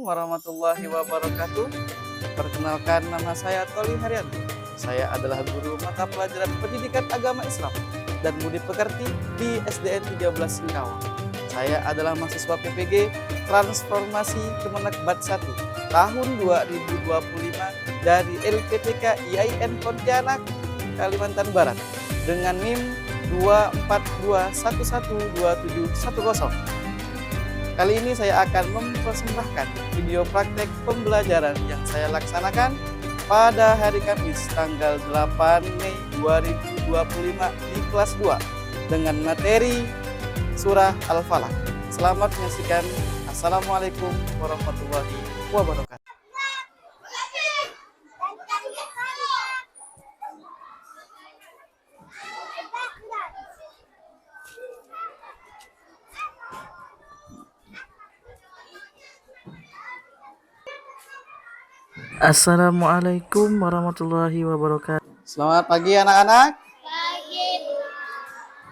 warahmatullahi wabarakatuh. Perkenalkan, nama saya Toli Haryanto. Saya adalah guru mata pelajaran Pendidikan Agama Islam dan Budi Pekerti di SDN 13 Singkawang. Saya adalah mahasiswa PPG Transformasi Kemenak Bat 1 tahun 2025 dari LPTK IAIN Pontianak, Kalimantan Barat dengan NIM 242112710. Kali ini saya akan mempersembahkan video praktek pembelajaran yang saya laksanakan pada hari Kamis tanggal 8 Mei 2025 di kelas 2 dengan materi Surah Al-Falaq. Selamat menyaksikan. Assalamualaikum warahmatullahi wabarakatuh. Assalamualaikum warahmatullahi wabarakatuh. Selamat pagi anak-anak.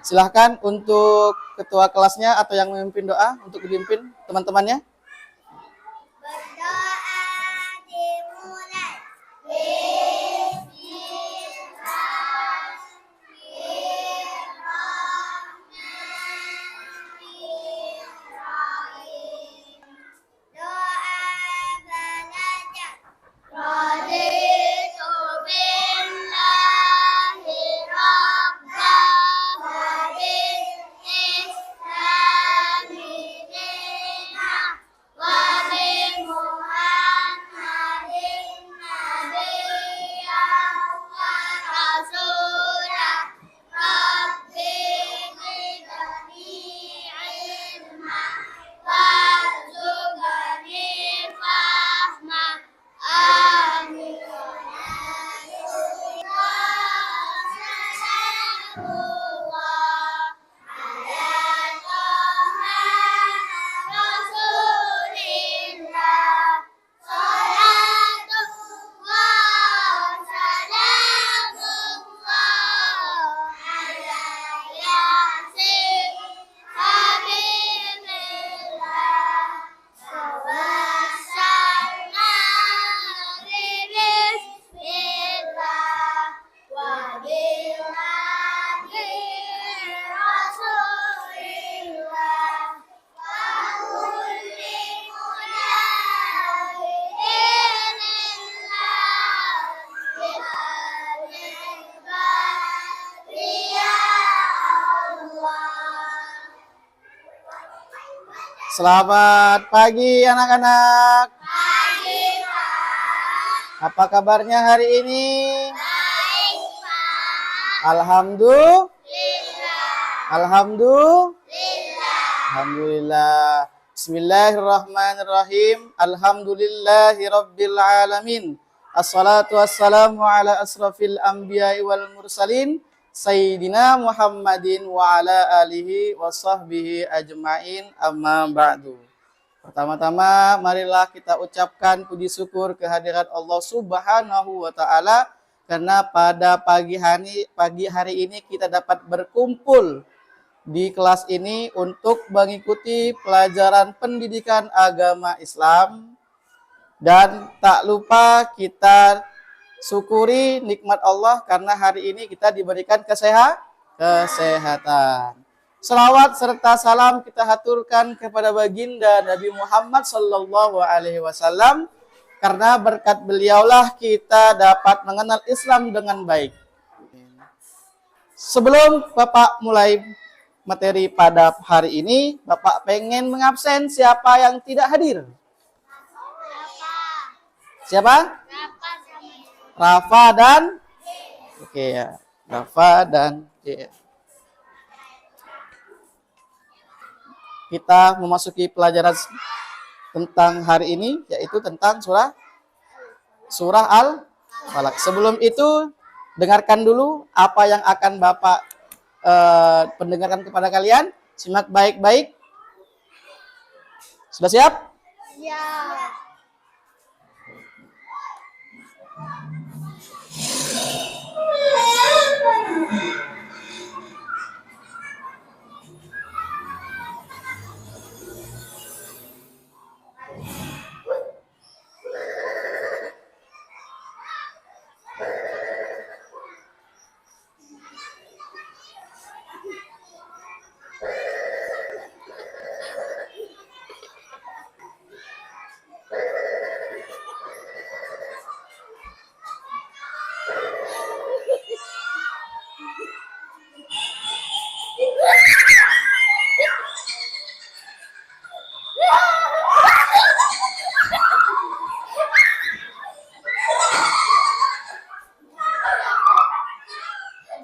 Silahkan untuk ketua kelasnya atau yang memimpin doa untuk dipimpin teman-temannya. Selamat pagi anak-anak. Pagi, Pak. Apa kabarnya hari ini? Baik, Pak. Alhamdulillah. Bismillahirrahmanirrahim. Alhamdulillahirabbil alamin. Assalatu wassalamu ala asrafil anbiya'i wal mursalin. Sayyidina Muhammadin wa ala alihi wa sahbihi ajma'in, amma ba'du. Pertama-tama marilah kita ucapkan puji syukur kehadirat Allah Subhanahu wa taala karena pada pagi hari ini kita dapat berkumpul di kelas ini untuk mengikuti pelajaran pendidikan agama Islam, dan tak lupa kita syukuri nikmat Allah karena hari ini kita diberikan kesehatan. Selawat serta salam kita haturkan kepada baginda Nabi Muhammad sallallahu alaihi wasallam karena berkat beliaulah kita dapat mengenal Islam dengan baik. Sebelum Bapak mulai materi pada hari ini, Bapak pengen mengabsen siapa yang tidak hadir? Siapa? Rafa dan Oke ya, Rafa dan Kita memasuki pelajaran tentang hari ini, yaitu tentang surah Al-Falaq. Sebelum itu, dengarkan dulu apa yang akan Bapak pendengarkan kepada kalian. Simak baik-baik. Sudah siap? Ya.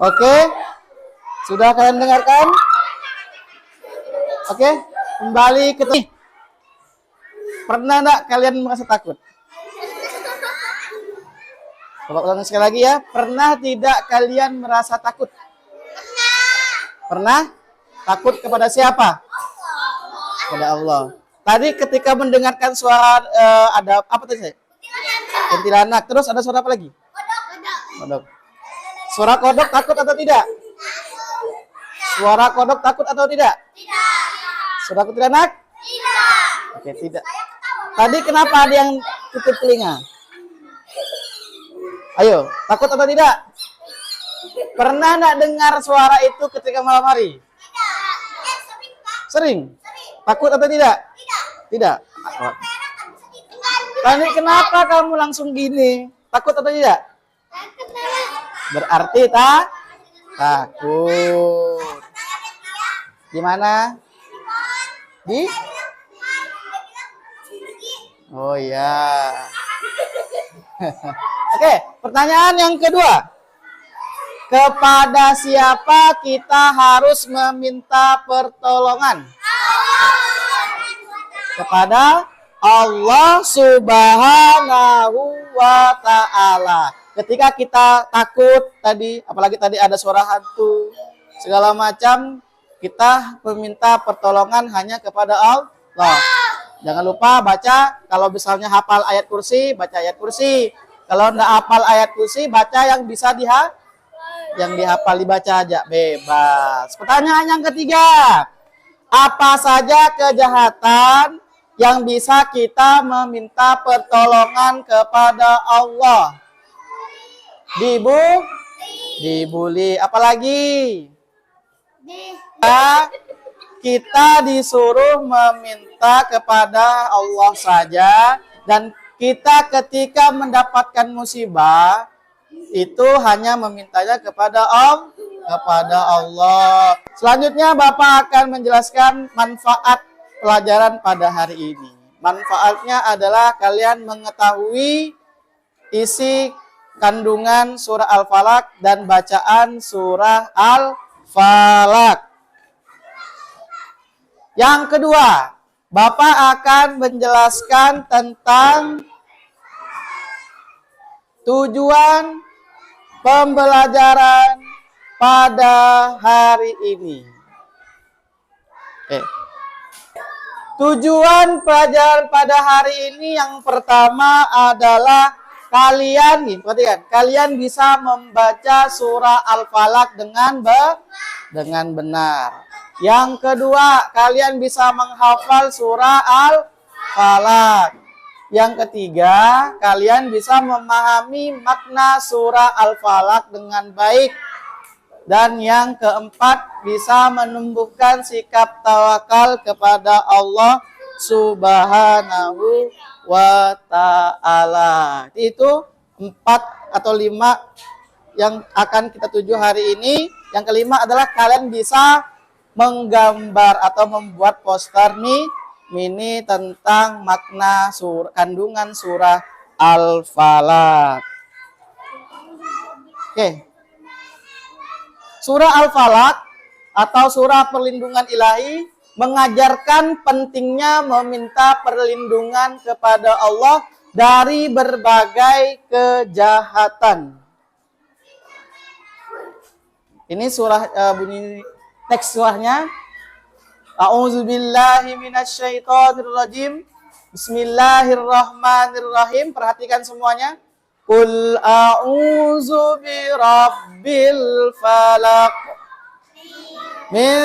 Oke, sudah kalian dengarkan? Oke, kembali ke pernah enggak kalian merasa takut? Coba ulang sekali lagi ya. Pernah tidak kalian merasa takut? Pernah? Takut kepada siapa? Kepada Allah. Tadi ketika mendengarkan suara ada apa tadi? Kuntilanak. Terus ada suara apa lagi? Kodok. Suara kodok takut atau tidak? Suara kodok takut atau tidak? Tidak. Suara kuntilanak? Tidak. Oke, tidak. Tadi kenapa ada yang tutup telinga? Ayo, takut atau tidak? Pernah enggak dengar suara itu ketika malam hari? Sering. Takut atau tidak? Tidak. Tadi kenapa kamu langsung gini? Takut atau tidak? Berarti takut. Gimana? Di? Oh ya. Oke, pertanyaan yang kedua. Kepada siapa kita harus meminta pertolongan? Kepada Allah Subhanahu wa Ta'ala. Ketika kita takut tadi, apalagi tadi ada suara hantu, segala macam, kita meminta pertolongan hanya kepada Allah. Jangan lupa baca, kalau misalnya hafal ayat kursi, baca ayat kursi. Kalau enggak hafal ayat kursi, baca yang bisa yang dihafal dibaca aja, bebas. Pertanyaan yang ketiga. Apa saja kejahatan yang bisa kita meminta pertolongan kepada Allah? Dibully. Apalagi? Kita disuruh meminta kepada Allah saja, dan kita ketika mendapatkan musibah itu hanya memintanya kepada Allah. Selanjutnya Bapak akan menjelaskan manfaat pelajaran pada hari ini. Manfaatnya adalah kalian mengetahui isi kandungan surah Al-Falaq dan bacaan surah Al-Falaq. Yang kedua, Bapak akan menjelaskan tentang tujuan pembelajaran pada hari ini. Tujuan pelajaran pada hari ini yang pertama adalah kalian bisa membaca surah Al-Falaq dengan benar. Yang kedua, kalian bisa menghafal surah Al-Falaq. Yang ketiga, kalian bisa memahami makna surah Al-Falaq dengan baik. Dan yang keempat, bisa menumbuhkan sikap tawakal kepada Allah Subhanahu wa Ta'ala. Itu 4 atau 5 yang akan kita tuju hari ini. Yang kelima adalah kalian bisa menggambar atau membuat poster mini tentang makna kandungan surah Al-Falaq. Oke. Surah Al-Falaq atau surah perlindungan ilahi mengajarkan pentingnya meminta perlindungan kepada Allah dari berbagai kejahatan. Ini surah bunyi teks surahnya. A'udzubillahi minasyaitonirrajim. Bismillahirrahmanirrahim. Perhatikan semuanya. Qul a'udzu birabbil falaq min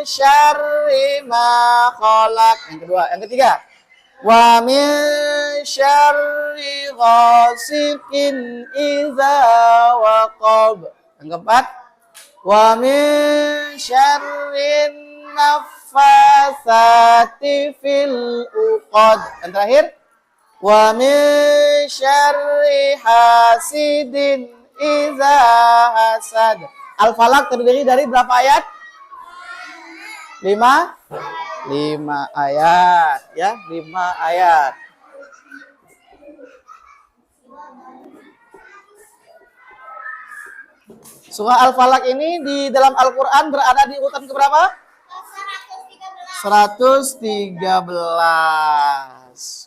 syarri ma khalaq. Yang kedua, yang ketiga. Wa min syarri ghasiqin idza waqab. Yang keempat. Wa min syarrin naffasati fil uqad. Yang terakhir, wa min syarri hasidin idza hasad. Al-Falaq terdiri dari berapa ayat? 5 ayat, ya, 5 ayat. Surah Al-Falaq ini di dalam Al-Quran berada di urutan keberapa? 113.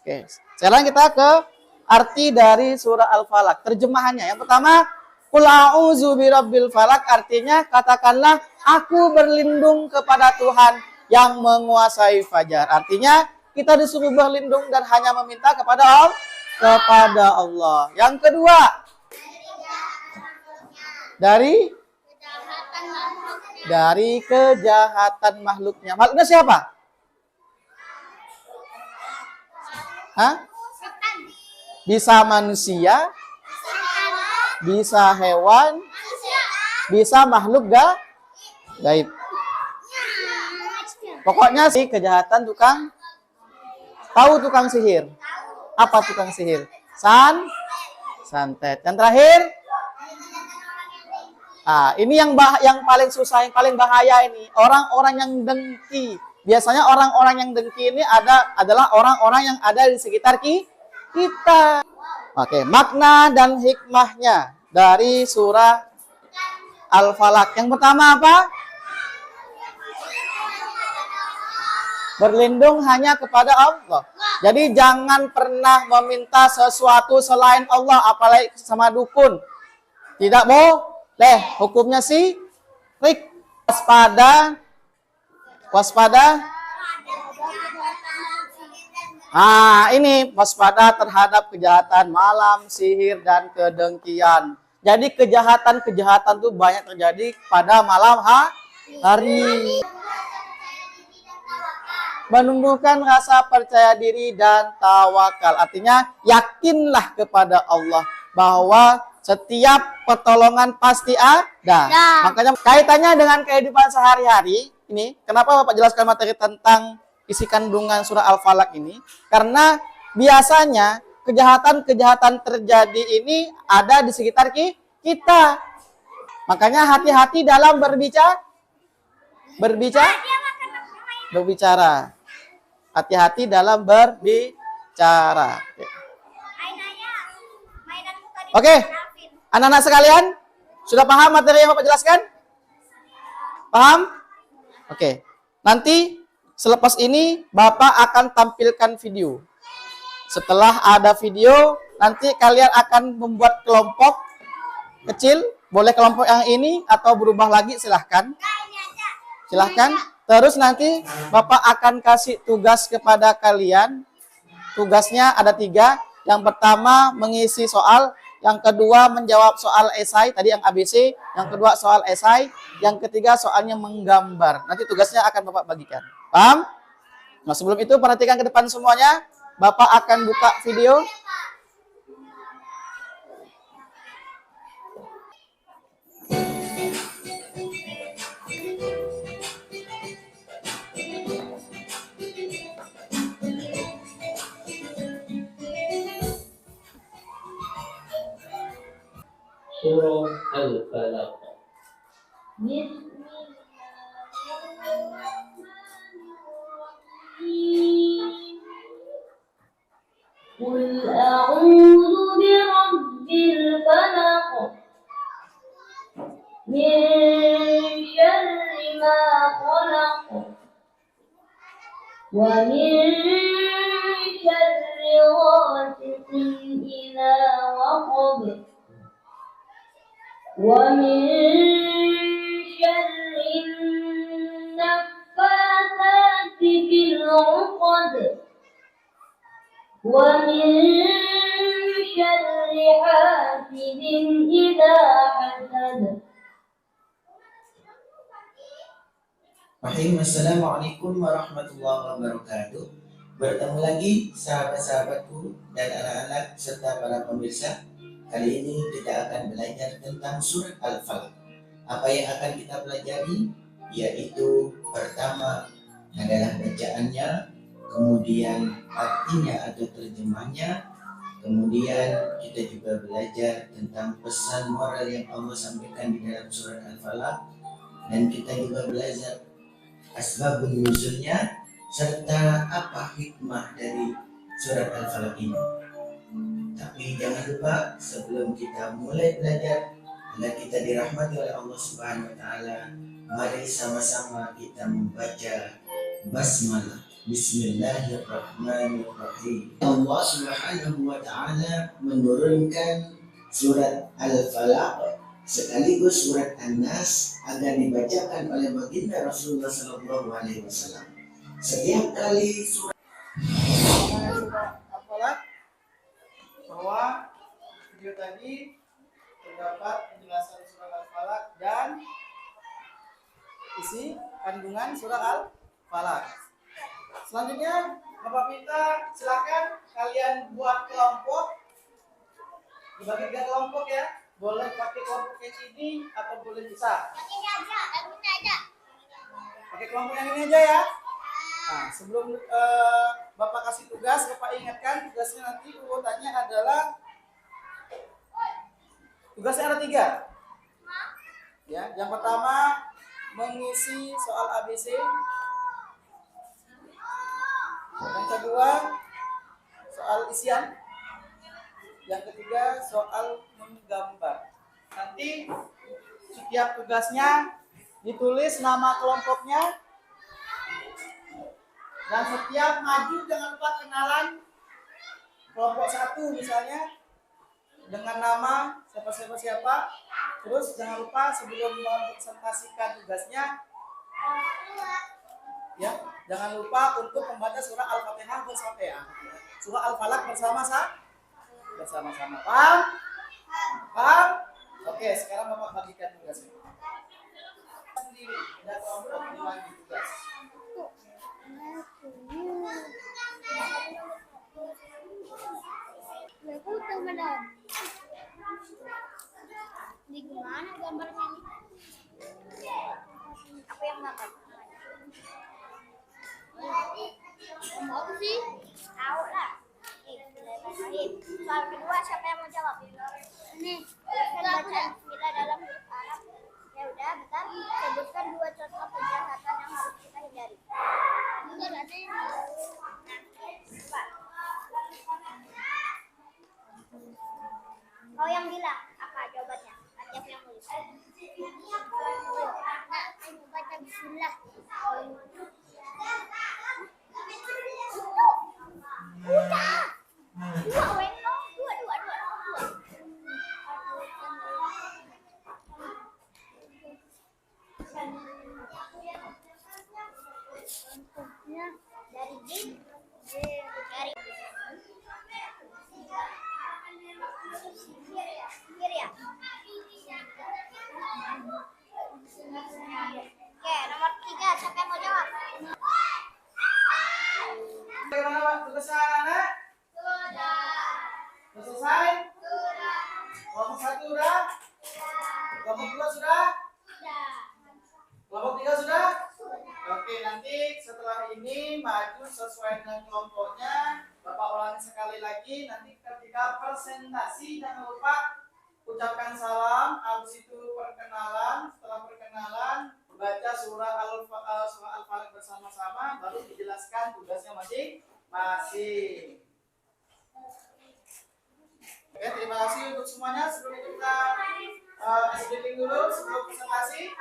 Oke, sekarang kita ke arti dari surah Al-Falaq. Terjemahannya yang pertama, Qul a'udzu birabbil falaq, artinya katakanlah aku berlindung kepada Tuhan yang menguasai fajar. Artinya kita disuruh berlindung dan hanya meminta kepada Allah. Yang kedua, dari kejahatan makhluknya. Makhluknya siapa? Hah? Bisa manusia, bisa hewan, bisa makhluk gaib. Pokoknya sih kejahatan tukang sihir. Apa tukang sihir? Santet. Yang terakhir, ini yang paling susah, yang paling bahaya ini, orang-orang yang dengki. Biasanya orang-orang yang dengki ini adalah orang-orang yang ada di sekitar kita. Oke, makna dan hikmahnya dari surah Al-Falaq. Yang pertama apa? Berlindung hanya kepada Allah. Jadi jangan pernah meminta sesuatu selain Allah, apalagi sama dukun. Tidak boleh, hukumnya syirik. Waspada. Ini waspada terhadap kejahatan malam, sihir, dan kedengkian. Jadi kejahatan itu banyak terjadi pada malam hari. Menumbuhkan rasa percaya diri dan tawakal. Artinya yakinlah kepada Allah bahwa setiap pertolongan pasti ada. Makanya kaitannya dengan kehidupan sehari-hari ini, kenapa Bapak jelaskan materi tentang isi kandungan surah Al-Falaq ini? Karena biasanya kejahatan-kejahatan terjadi ini ada di sekitar kita. Makanya hati-hati dalam berbicara. Hati-hati dalam berbicara. Oke, anak-anak sekalian, sudah paham materi yang Bapak jelaskan? Paham? Oke, nanti selepas ini Bapak akan tampilkan video. Setelah ada video, nanti kalian akan membuat kelompok kecil. Boleh kelompok yang ini atau berubah lagi, silahkan. Terus nanti Bapak akan kasih tugas kepada kalian. Tugasnya ada 3. Yang pertama mengisi soal. Yang kedua menjawab soal esai, tadi yang ABC. Yang kedua soal esai. Yang ketiga soalnya menggambar. Nanti tugasnya akan Bapak bagikan. Paham? Nah, sebelum itu perhatikan ke depan semuanya. Bapak akan buka video. Surah Al-Falaq. Qul a'udzu birabbil falaq min syarri ma khalaq wa min syarri ghasiqin idza waqab wa min syarri naffatsati fil 'uqad wa min syarri hasidin idza hasad. Assalamualaikum warahmatullahi wabarakatuh. Bertemu lagi sahabat-sahabatku dan anak-anak serta para pemirsa. Kali ini kita akan belajar tentang surat Al-Falaq. Apa yang akan kita pelajari? Yaitu pertama adalah bacaannya, kemudian artinya atau terjemahnya, kemudian kita juga belajar tentang pesan moral yang Allah sampaikan di dalam surat Al-Falaq, dan kita juga belajar asbabun nuzulnya serta apa hikmah dari surat Al-Falaq ini. Tapi jangan lupa sebelum kita mulai belajar, Agar kita dirahmati oleh Allah Subhanahu wa taala, mari sama-sama kita membaca basmalah. Bismillahirrahmanirrahim. Allah Subhanahu wa taala menurunkan surat Al-Falaq sekaligus surat An-Nas agar dibacakan oleh baginda Rasulullah sallallahu alaihi wasallam. Setiap kali surat Al-Falaq, bahwa video tadi terdapat penjelasan surah Al-Falaq dan isi kandungan surah Al-Falaq. Selanjutnya, Bapak Pita, silakan kalian buat kelompok, dibagi 3 kelompok ya. Boleh pakai kelompok yang ini atau boleh bisa. Pakai kelompok yang ini aja ya. Nah, sebelum Bapak kasih tugas, Bapak ingatkan tugasnya nanti urutannya adalah tugasnya ada 3. Ya, yang pertama mengisi soal ABC. Yang kedua soal isian. Yang ketiga soal menggambar. Nanti setiap tugasnya ditulis nama kelompoknya. Dan setiap maju jangan lupa kenalan kelompok 1 misalnya dengan nama siapa. Terus jangan lupa sebelum mempresentasikan tugasnya, ya, jangan lupa untuk membaca surah Al-Fatihah bersama, surah Al-Falaq bersama-sama. Paham? Paham? Oke, sekarang Bapak bagikan tugasnya. Sendiri, tidak kelompok dibagi tugas. Di gimana gambarnya nih? Aku yang gambar. Mau sih? Tahu lah. Soal kedua siapa yang mau jawab? Ini kan baca Bismillah dalam huruf Arab. Ya udah, bentar. Sebutkan 2 contoh kejahatan yang harus kita hindari. Kau yang bilang apa jawabannya? Ajak yang nulis. Nah, aku baca Bismillah. Udah. Dua, Weno. Dua. Contohnya dari dari sihir ya. Oke, nomor 3 siapa yang mau jawab? Bagaimana Pak tugasnya anak-anak? Sudah. Sudah selesai? Sudah. Kelompok 1 sudah? Kelompok 2 sudah? Sudah. Kelompok 3 sudah? Oke, nanti setelah ini maju sesuai dengan kelompoknya. Bapak ulangi sekali lagi. Nanti ketika presentasi jangan lupa ucapkan salam. Habis itu perkenalan. Setelah perkenalan baca surah Al-Falaq bersama-sama. Baru dijelaskan tugasnya masing-masing. Oke, terima kasih untuk semuanya. Sebelum itu kita briefing dulu sebelum presentasi.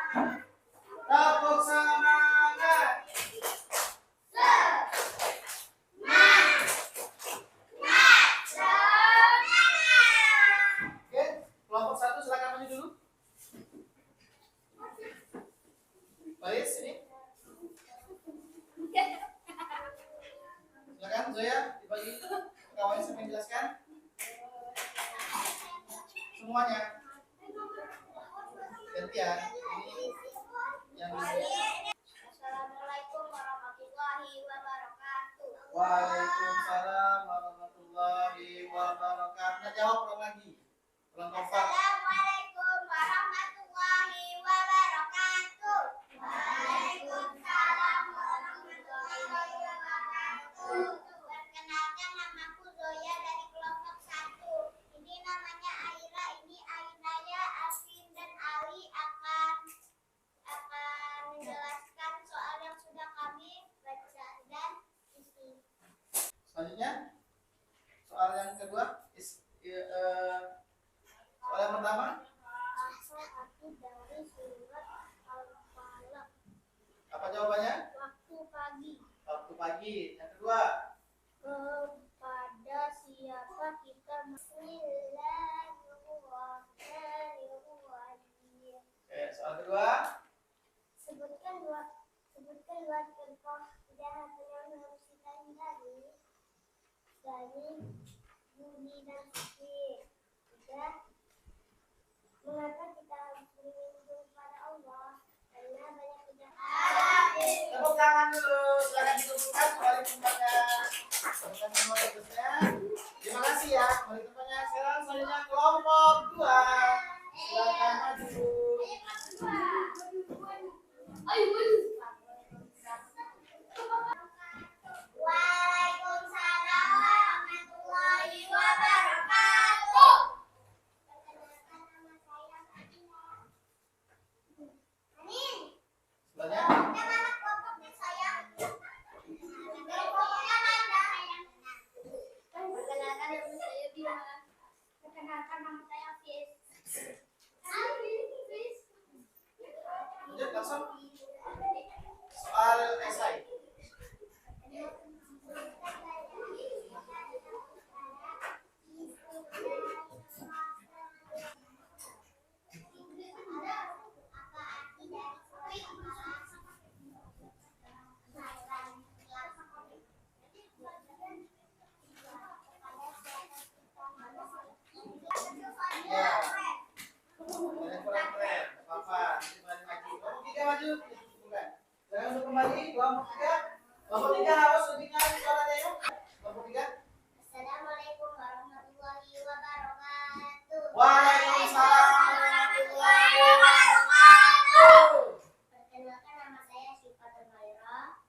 Tepuk semangat. Oke, kelompok 1 silakan maju dulu. Baris ini. Silakan Zoya dibagi kawannya sampai menjelaskan. Semuanya. Gantian. Ini yang Assalamualaikum warahmatullahi wabarakatuh. Waalaikumsalam warahmatullahi wabarakatuh. Nah, jawab ulang lagi. Ulang kompak. Assalamualaikum warahmatullahi wabarakatuh. Waalaikumsalam warahmatullahi wabarakatuh. Perkenalkan, namaku Zoya dari kelompok 1. Ini namanya Aira, ini Ainaya, Alvin dan Ali akan menjelaskan soal yang sudah kami baca dan isi. Selanjutnya soal yang kedua soal yang pertama. surat Al-Falaq. Apa jawabannya? Waktu pagi. Waktu pagi. Yang kedua. Kepada siapa kita Bismillahirrahmanirrahim. Oke, soal kedua. Sebutkan dua contoh kejahatan yang harus kita hindari dari budi dan suci. Tiga, mengapa kita harus berlindung pada Allah? Karena banyak kejahatan. Tepuk tangan dulu. Silakan ditutupkan kembali tempatnya. Tepukkan semua tutupnya. Terima kasih ya. Kembali tempatnya. Sekarang selanjutnya kelompok 2. Silakan maju. Waalaikumsalam warahmatullahi wabarakatuh. Perkenalkan nama saya Anin. Sebelahnya. Yang anak kelompoknya saya. Kelompoknya Nanda. Perkenalkan nama saya Bima. Perkenalkan nama saya Fis. Lanjut langsung. Soal esai. Ya. Yang kurang keren. Apa? Kembali lagi. Kelompok 3 maju. Bukan. Jangan untuk kembali. Kelompok 3. Kelompok 3 harus lebih nyanyi suaranya ya. Kelompok 3. Assalamualaikum warahmatullahi wabarakatuh. Waalaikumsalam warahmatullahi wabarakatuh. Perkenalkan nama saya Syifatul Maira.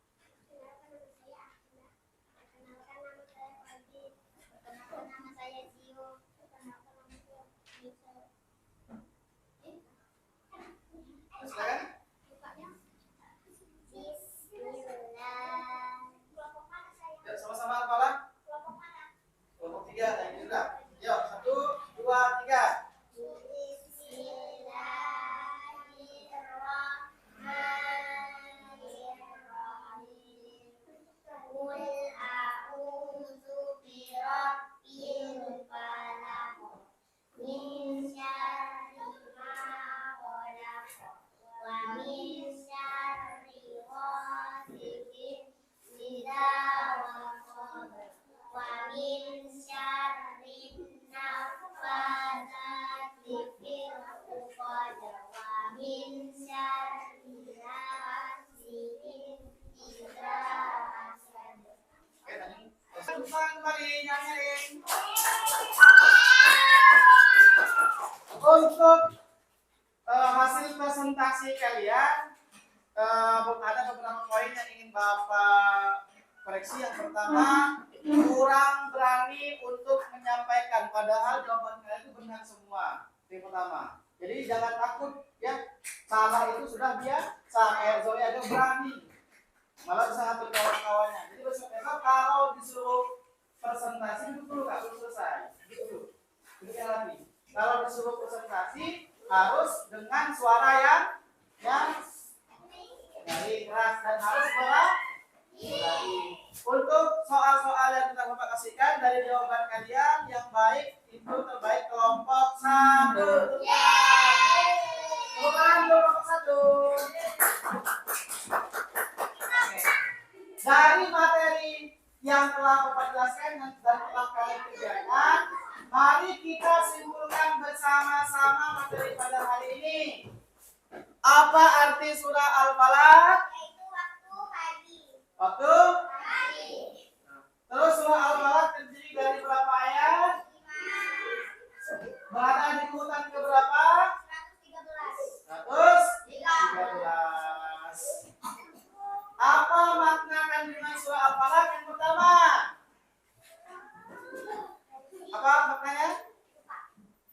Perkenalkan nama saya Ahmad. Perkenalkan nama saya Fadil. Perkenalkan nama saya Zio. Perkenalkan nama saya Nisa. Silakan. Bismillah. Kelompok mana saya? Ya, sama-sama kepala. Kelompok mana? Kelompok 3 yang ini sudah. Yuk, 1, 2, 3. Bismillahirrahmanirrahim. Qul a'udzu birabbil falaq. Min syarri ma khalaq. Wa min syarri ghasiqin idza waqab. Wa min syarri naffatsati fil 'uqad. Wa min syarri hasidin idza hasad. Oke, tadi. Tangan kembali, nyanyiin. Untuk hasil presentasi kalian, ada beberapa poin yang ingin Bapak koreksi. Yang pertama, kurang berani untuk menyampaikan, padahal jawaban kalian itu benar semua. Yang pertama, jadi jangan takut ya, salah itu sudah biasa. Kayak Zoe aja berani, malah bisa ngatur kawan-kawannya. Jadi besok-besok kalau disuruh presentasi itu dulu nggak perlu selesai, gitu dulu. Demikian lagi. Kalau disuruh presentasi harus dengan suara yang dari keras dan harus berani. Untuk soal-soal yang kita Bapak kasihkan dari jawaban kalian yang baik itu terbaik kelompok 1. Bukan kelompok 1. Dari materi yang telah Bapak jelaskan dan telah kalian kerjakan, mari kita simpulkan bersama-sama materi pada hari ini. Apa arti surah Al-Falaq? Yaitu waktu pagi. Waktu. Pagi. Terus surah Al-Falaq terdiri dari berapa ayat? 5. Berada di urutan ke berapa? 113. 113. Apa makna kandungan surah Al-Falaq yang pertama? Apa maknanya?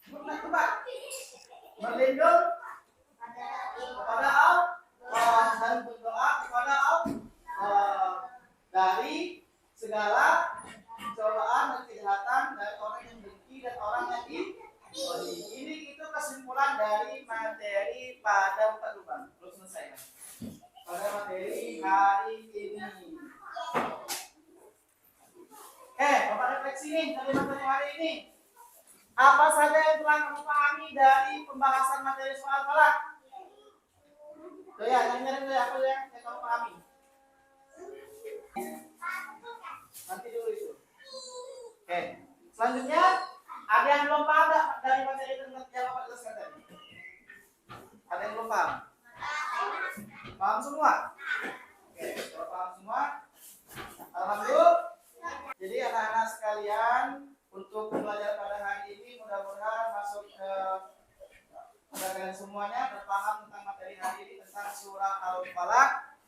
Tebak. Berlindung kepada Allah dan berdoa kepada Allah dari segala cobaan dan kejahatan dari orang yang dengki dan orang yang iri. Oh, ini itu kesimpulan dari materi pada buka lubang. Belum selesai. Pada materi hari ini. Bapak refleksi nih dari materi hari ini. Apa saja yang telah kamu pahami dari pembahasan materi soal falak? Tuh ya, dengerin dulu apa yang kamu pahami. Nanti dulu itu. Selanjutnya ada yang belum paham dari materi itu yang Bapak jelaskan tadi? Ada yang belum paham? Paham semua? Kalau paham semua, alhamdulillah. Jadi anak-anak sekalian, untuk belajar pada hari ini mudah-mudahan masuk ke pada kalian semuanya berpaham tentang materi hari ini tentang surah Al-Falaq.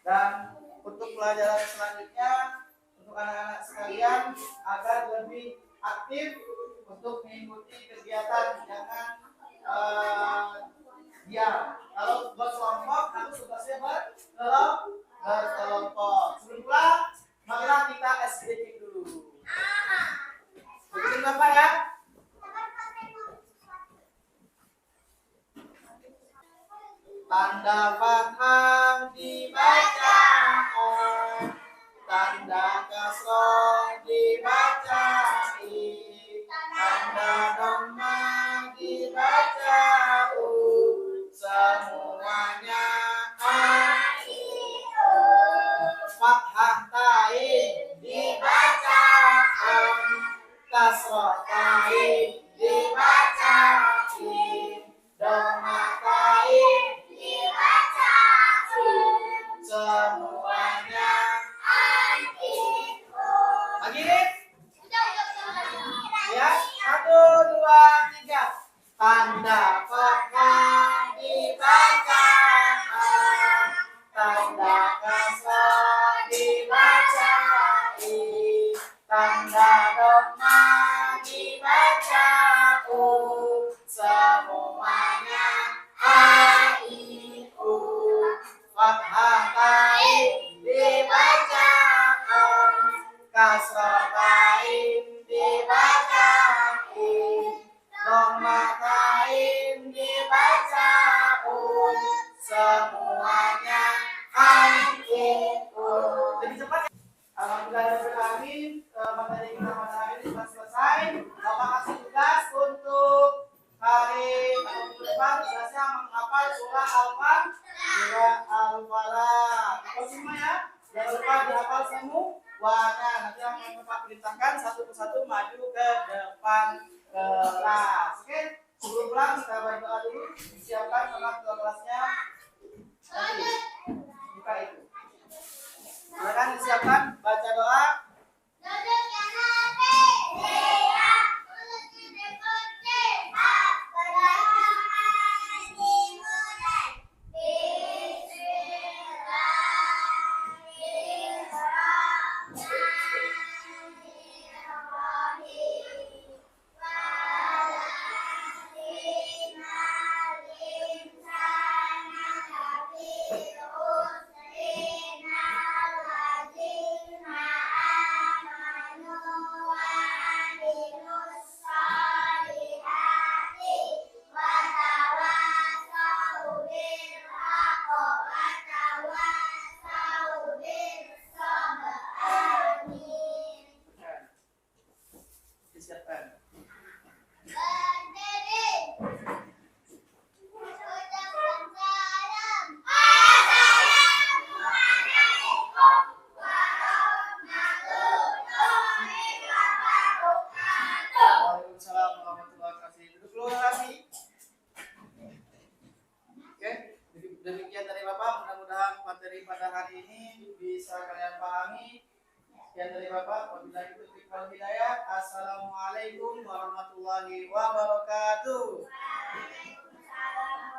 Dan untuk pelajaran selanjutnya untuk anak-anak sekalian agar lebih aktif untuk mengikuti kegiatan, jangan diam. Kalau berkelompok harus tugasnya berkelompok. Sebelum pulang, marilah kita SDG dulu. Begini Bapak ya. Tanda fathah dibaca A, tanda kasroh dibaca I, tanda dhamma dibaca U, semuanya A, I, U. Fathah ta'in dibaca Am, kasroh ta'in dibaca I, dhamma ta'in dibaca U, semuanya A-I-U. Lagi nih? Ya, 1, 2, 3. Tanda fathah dibaca A, tanda kasroh dibaca I, tanda dhamma dibaca U, semuanya A-I-U. Fathah ta'in dibaca Am, kasroh ta'in dibaca I, dhamma ta'in dibaca U, semuanya A-I-U. Lebih cepat ya? Alhamdulillahirrahmanirrahim. Materi kita pada hari ini sudah selesai. Bapak kasih tugas untuk hari atau minggu depan, tugasnya menghafal surah Al-Falaq. Hafal semua ya. Jangan lupa dihafal semuanya. Nanti akan Bapak perintahkan satu persatu maju ke depan kelas. Oke? Sebelum pulang kita berdoa dulu. Siapkan anak ketua kelasnya. Nanti buka itu. Silakan disiapkan baca doa. Disiapkan. Waalaikumsalam warahmatullahi wabarakatuh. Duduk dulu Raffi. Oke, demikian dari Bapak. Mudah-mudahan materi pada hari ini bisa kalian pahami. Sekian dari Bapak. Wabillahi taufiq wal hidayah. Assalamualaikum warahmatullahi wabarakatuh. Waalaikumsalam.